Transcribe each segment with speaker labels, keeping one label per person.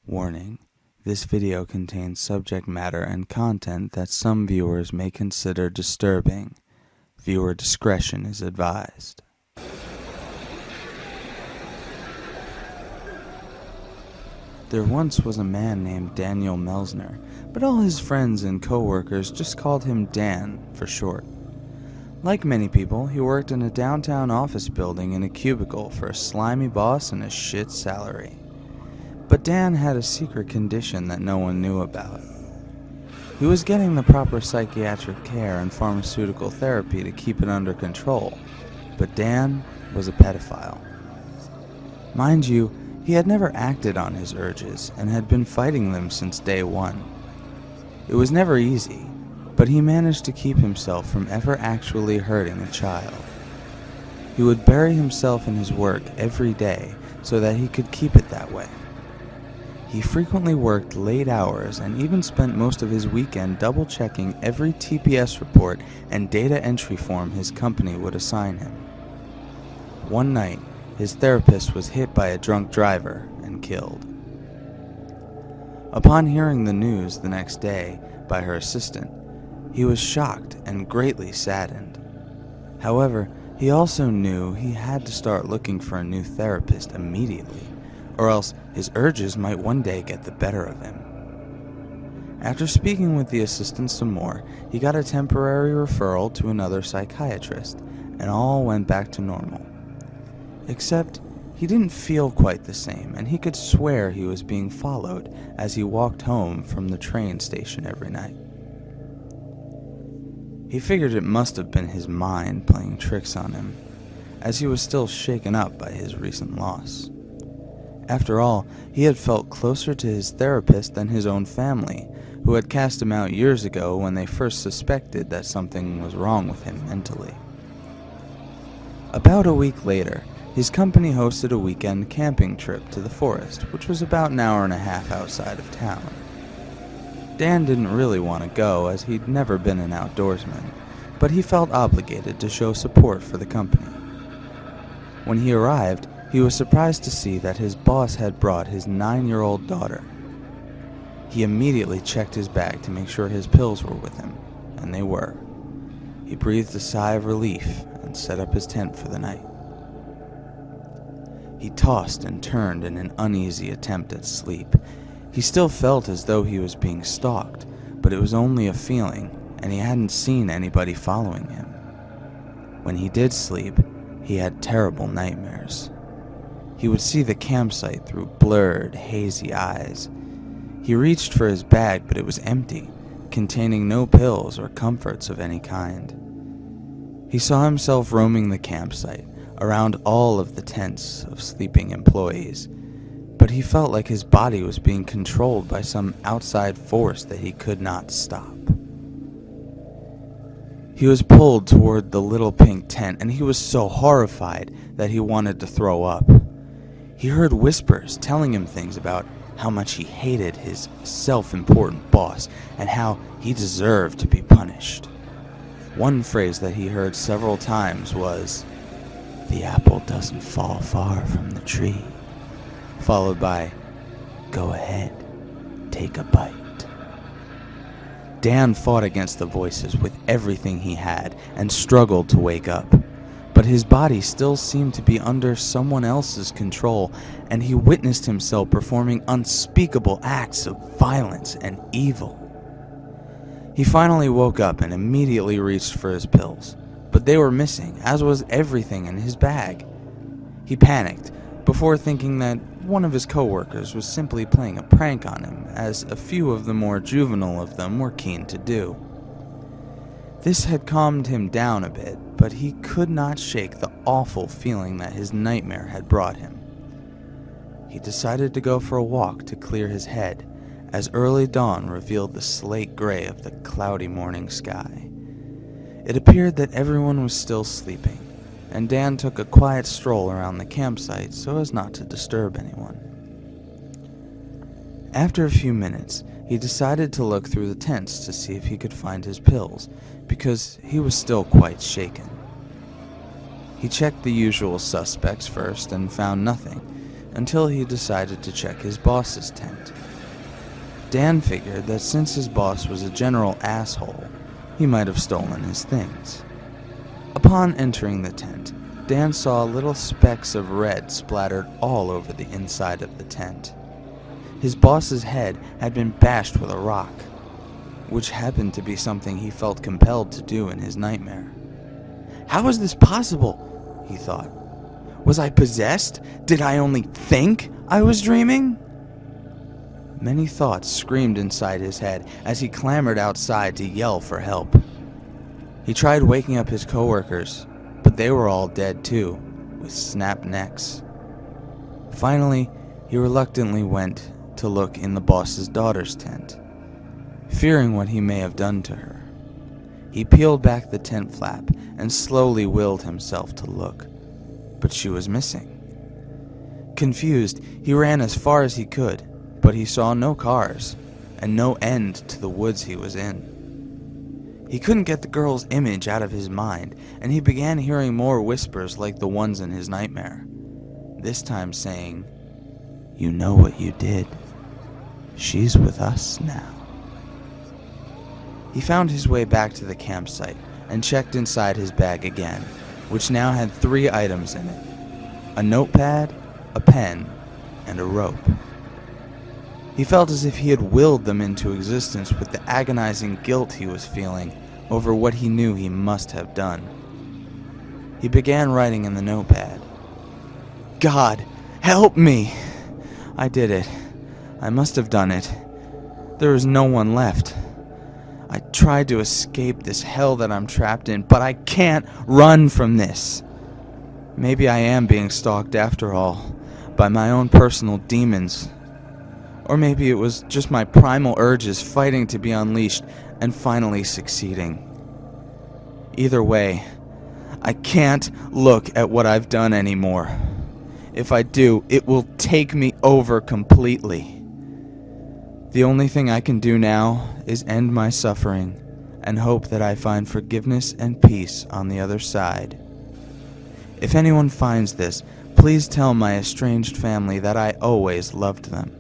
Speaker 1: Warning: this video contains subject matter and content that some viewers may consider disturbing. Viewer discretion is advised. There once was a man named Daniel Melsner, but all his friends and co-workers just called him Dan for short. Like many people, he worked in a downtown office building in a cubicle for a slimy boss and a shit salary. But Dan had a secret condition that no one knew about. He was getting the proper psychiatric care and pharmaceutical therapy to keep it under control, but Dan was a pedophile. Mind you, he had never acted on his urges and had been fighting them since day one. It was never easy, but he managed to keep himself from ever actually hurting a child. He would bury himself in his work every day so that he could keep it that way. He frequently worked late hours and even spent most of his weekend double-checking every TPS report and data entry form his company would assign him. One night, his therapist was hit by a drunk driver and killed. Upon hearing the news the next day by her assistant, he was shocked and greatly saddened. However, he also knew he had to start looking for a new therapist immediately, or else his urges might one day get the better of him. After speaking with the assistant some more, he got a temporary referral to another psychiatrist, and all went back to normal. Except, he didn't feel quite the same, and he could swear he was being followed as he walked home from the train station every night. He figured it must have been his mind playing tricks on him, as he was still shaken up by his recent loss. After all, he had felt closer to his therapist than his own family, who had cast him out years ago when they first suspected that something was wrong with him mentally. About a week later, his company hosted a weekend camping trip to the forest, which was about an hour and a half outside of town. Dan didn't really want to go, as he'd never been an outdoorsman, but he felt obligated to show support for the company. When he arrived, he was surprised to see that his boss had brought his 9-year-old daughter. He immediately checked his bag to make sure his pills were with him, and they were. He breathed a sigh of relief and set up his tent for the night. He tossed and turned in an uneasy attempt at sleep. He still felt as though he was being stalked, but it was only a feeling, and he hadn't seen anybody following him. When he did sleep, he had terrible nightmares. He would see the campsite through blurred, hazy eyes. He reached for his bag, but it was empty, containing no pills or comforts of any kind. He saw himself roaming the campsite, around all of the tents of sleeping employees, but he felt like his body was being controlled by some outside force that he could not stop. He was pulled toward the little pink tent, and he was so horrified that he wanted to throw up. He heard whispers telling him things about how much he hated his self-important boss and how he deserved to be punished. One phrase that he heard several times was, "The apple doesn't fall far from the tree," followed by, "Go ahead, take a bite." Dan fought against the voices with everything he had and struggled to wake up. But his body still seemed to be under someone else's control, and he witnessed himself performing unspeakable acts of violence and evil. He finally woke up and immediately reached for his pills, but they were missing, as was everything in his bag. He panicked before thinking that one of his co-workers was simply playing a prank on him, as a few of the more juvenile of them were keen to do. This had calmed him down a bit, but he could not shake the awful feeling that his nightmare had brought him. He decided to go for a walk to clear his head, as early dawn revealed the slate gray of the cloudy morning sky. It appeared that everyone was still sleeping, and Dan took a quiet stroll around the campsite so as not to disturb anyone. After a few minutes, he decided to look through the tents to see if he could find his pills, because he was still quite shaken. He checked the usual suspects first and found nothing, until he decided to check his boss's tent. Dan figured that since his boss was a general asshole, he might have stolen his things. Upon entering the tent, Dan saw little specks of red splattered all over the inside of the tent. His boss's head had been bashed with a rock, which happened to be something he felt compelled to do in his nightmare. "How is this possible?" he thought. "Was I possessed? Did I only think I was dreaming?" Many thoughts screamed inside his head as he clambered outside to yell for help. He tried waking up his coworkers, but they were all dead too, with snapped necks. Finally, he reluctantly went to look in the boss's daughter's tent, fearing what he may have done to her. He peeled back the tent flap and slowly willed himself to look, but she was missing. Confused, he ran as far as he could, but he saw no cars and no end to the woods he was in. He couldn't get the girl's image out of his mind, and he began hearing more whispers like the ones in his nightmare, this time saying, "You know what you did. She's with us now." He found his way back to the campsite and checked inside his bag again, which now had 3 items in it: a notepad, a pen, and a rope. He felt as if he had willed them into existence with the agonizing guilt he was feeling over what he knew he must have done. He began writing in the notepad, "God, help me! I did it. I must have done it. There is no one left. I tried to escape this hell that I'm trapped in, but I can't run from this. Maybe I am being stalked after all, by my own personal demons. Or maybe it was just my primal urges fighting to be unleashed and finally succeeding. Either way, I can't look at what I've done anymore. If I do, it will take me over completely. The only thing I can do now is end my suffering and hope that I find forgiveness and peace on the other side. If anyone finds this, please tell my estranged family that I always loved them."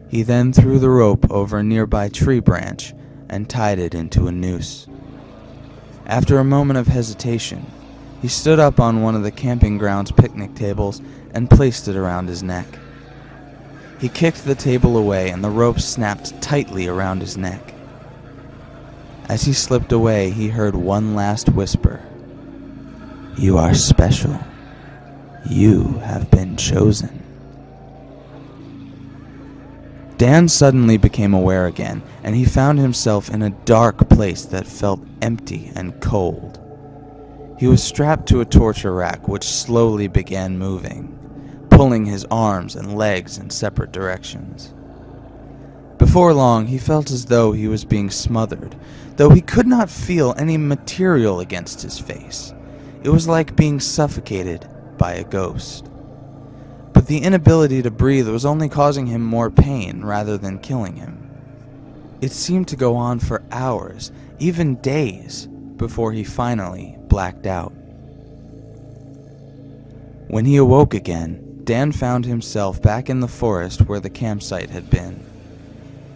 Speaker 1: He then threw the rope over a nearby tree branch and tied it into a noose. After a moment of hesitation, he stood up on one of the camping ground's picnic tables and placed it around his neck. He kicked the table away and the rope snapped tightly around his neck. As he slipped away, he heard one last whisper. "You are special. You have been chosen." Dan suddenly became aware again, and he found himself in a dark place that felt empty and cold. He was strapped to a torture rack which slowly began moving, pulling his arms and legs in separate directions. Before long, he felt as though he was being smothered, though he could not feel any material against his face. It was like being suffocated by a ghost. But the inability to breathe was only causing him more pain rather than killing him. It seemed to go on for hours, even days, before he finally blacked out. When he awoke again, Dan found himself back in the forest where the campsite had been.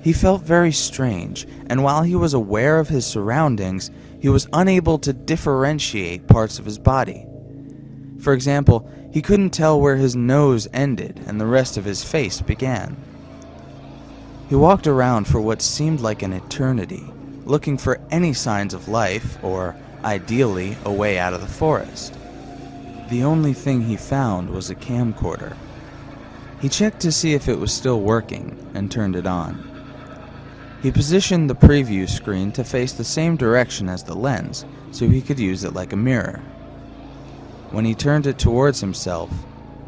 Speaker 1: He felt very strange, and while he was aware of his surroundings, he was unable to differentiate parts of his body. For example, he couldn't tell where his nose ended and the rest of his face began. He walked around for what seemed like an eternity, looking for any signs of life, or, ideally, a way out of the forest. The only thing he found was a camcorder. He checked to see if it was still working and turned it on. He positioned the preview screen to face the same direction as the lens so he could use it like a mirror. When he turned it towards himself,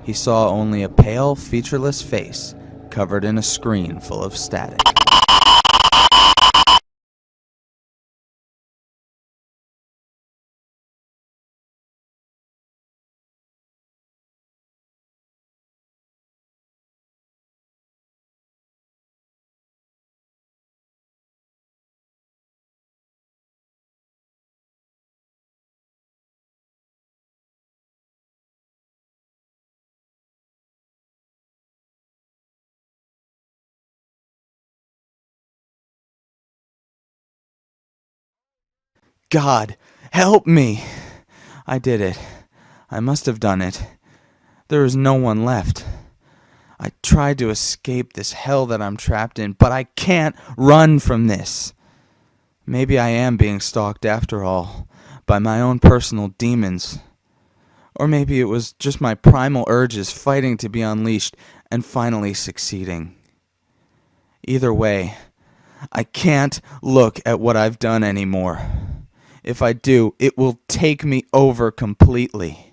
Speaker 1: he saw only a pale, featureless face covered in a screen full of static. God, help me! I did it. I must have done it. There is no one left. I tried to escape this hell that I'm trapped in, but I can't run from this. Maybe I am being stalked after all, by my own personal demons. Or maybe it was just my primal urges fighting to be unleashed and finally succeeding. Either way, I can't look at what I've done anymore. If I do, it will take me over completely.